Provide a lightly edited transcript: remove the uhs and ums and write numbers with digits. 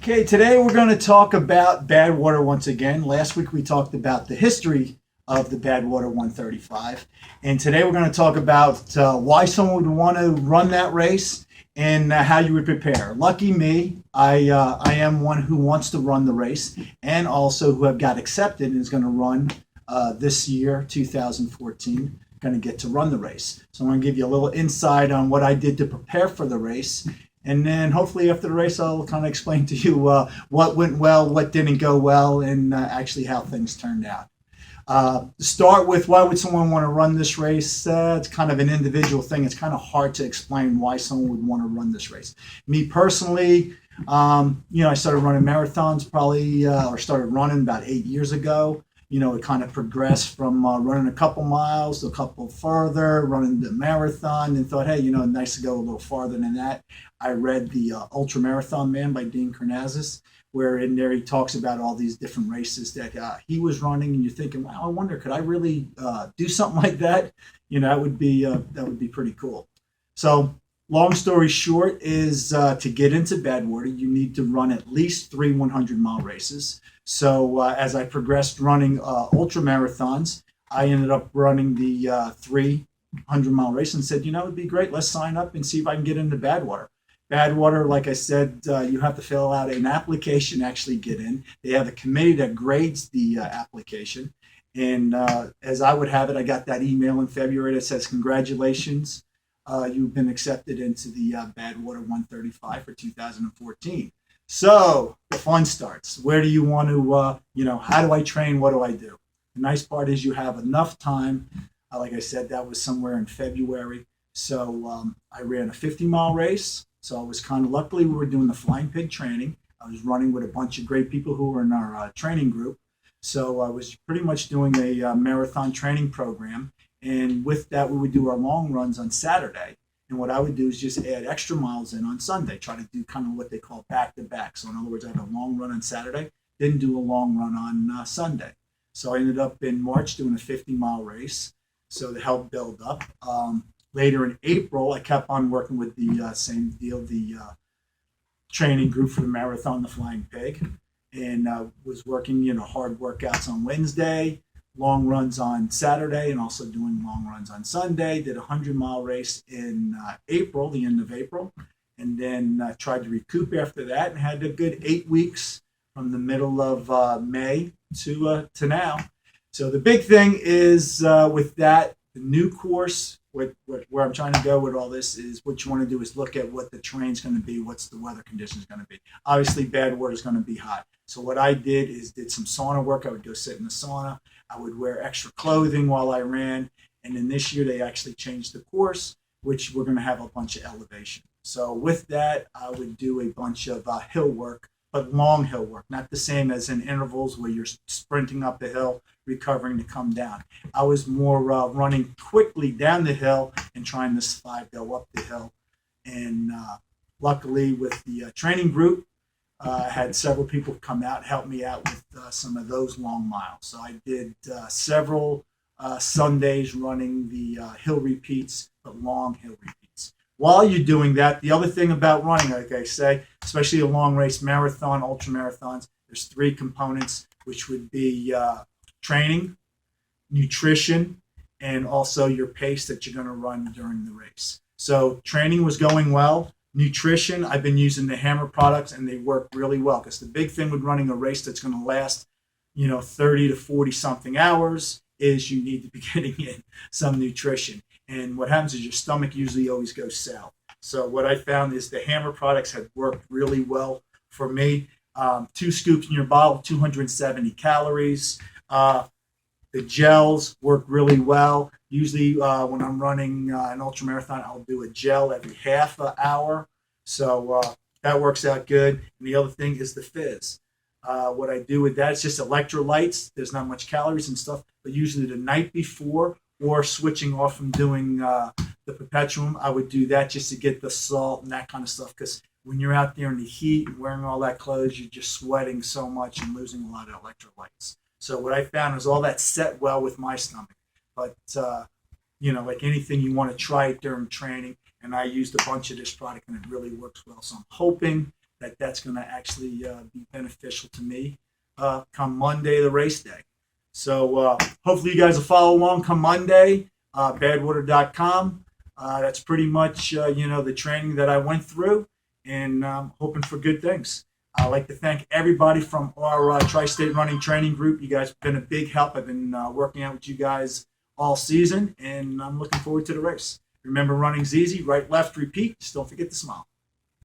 Okay, today we're going to talk about Badwater once again. Last week we talked about the history of the Badwater 135, and today we're going to talk about why someone would want to run that race and how you would prepare. Lucky me, I am one who wants to run the race and also who have got accepted and is going to run this year, 2014. Going to get to run the race. So I'm going to give you a little insight on what I did to prepare for the race. And then hopefully after the race, I'll kind of explain to you what went well, what didn't go well, and actually how things turned out. To start with, why would someone want to run this race? It's kind of an individual thing. It's kind of hard to explain why someone would want to run this race. Me personally, I started running marathons or started running about 8 years ago. It kind of progressed from running a couple miles to a couple further, running the marathon, and thought, hey, nice to go a little farther than that. I read the Ultra Marathon Man by Dean Karnazes, where in there he talks about all these different races that he was running, and you're thinking, wow, I wonder, could I really do something like that? That would be pretty cool. So long story short is to get into Badwater, you need to run at least 3 100-mile races. So as I progressed running ultra marathons, I ended up running the 300-mile race and said, it'd be great. Let's sign up and see if I can get into Badwater. Badwater, like I said, you have to fill out an application to actually get in. They have a committee that grades the application. And as I would have it, I got that email in February that says, congratulations, you've been accepted into the Badwater 135 for 2014. So the fun starts. Where do you want to, how do I train? What do I do? The nice part is you have enough time. Like I said, that was somewhere in February. So I ran a 50-mile race. So I was luckily we were doing the Flying Pig training. I was running with a bunch of great people who were in our training group. So I was pretty much doing a marathon training program. And with that, we would do our long runs on Saturday. And what I would do is just add extra miles in on Sunday, try to do kind of what they call back-to-back. So in other words, I had a long run on Saturday, didn't do a long run on Sunday. So I ended up in March doing a 50-mile race, so to help build up. Later in April, I kept on working with the same deal, the training group for the marathon, the Flying Pig, and was working, hard workouts on Wednesday, long runs on Saturday, and also doing long runs on Sunday. Did a 100-mile race in April, the end of April, and then tried to recoup after that and had a good 8 weeks from the middle of May to now. So the big thing is with that, the new course, where I'm trying to go with all this is what you want to do is look at what the terrain's going to be, what's the weather conditions going to be. Obviously, Badwater is going to be hot. So what I did some sauna work. I would go sit in the sauna. I would wear extra clothing while I ran. And then this year they actually changed the course, which we're going to have a bunch of elevation. So with that, I would do a bunch of hill work, but long hill work, not the same as in intervals where you're sprinting up the hill, recovering to come down. I was more running quickly down the hill and trying to go up the hill. And luckily with the training group, I had several people come out and help me out with some of those long miles. So I did several Sundays running the hill repeats, but long hill repeats. While you're doing that, the other thing about running, like I say, especially a long race marathon, ultra marathons, there's 3 components, which would be training, nutrition, and also your pace that you're going to run during the race. So training was going well. Nutrition, I've been using the Hammer products, and they work really well, because the big thing with running a race that's going to last 30 to 40 something hours is you need to be getting in some nutrition. And what happens is your stomach usually always goes south. So what I found is the Hammer products have worked really well for me. 2 scoops in your bottle, 270 calories. The gels work really well. Usually when I'm running an ultra marathon, I'll do a gel every half an hour. So that works out good. And the other thing is the fizz. What I do with that is just electrolytes. There's not much calories and stuff, but usually the night before or switching off from doing the Perpetuum, I would do that just to get the salt and that kind of stuff. Because when you're out there in the heat and wearing all that clothes, you're just sweating so much and losing a lot of electrolytes. So what I found is all that set well with my stomach. But, like anything, you want to try it during training. And I used a bunch of this product, and it really works well. So I'm hoping that's going to actually be beneficial to me come Monday, the race day. So hopefully you guys will follow along come Monday, badwater.com. That's pretty much, the training that I went through, and hoping for good things. I'd like to thank everybody from our Tri-State Running Training Group. You guys have been a big help. I've been working out with you guys all season, and I'm looking forward to the race. Remember, running's easy. Right, left, repeat. Just don't forget to smile.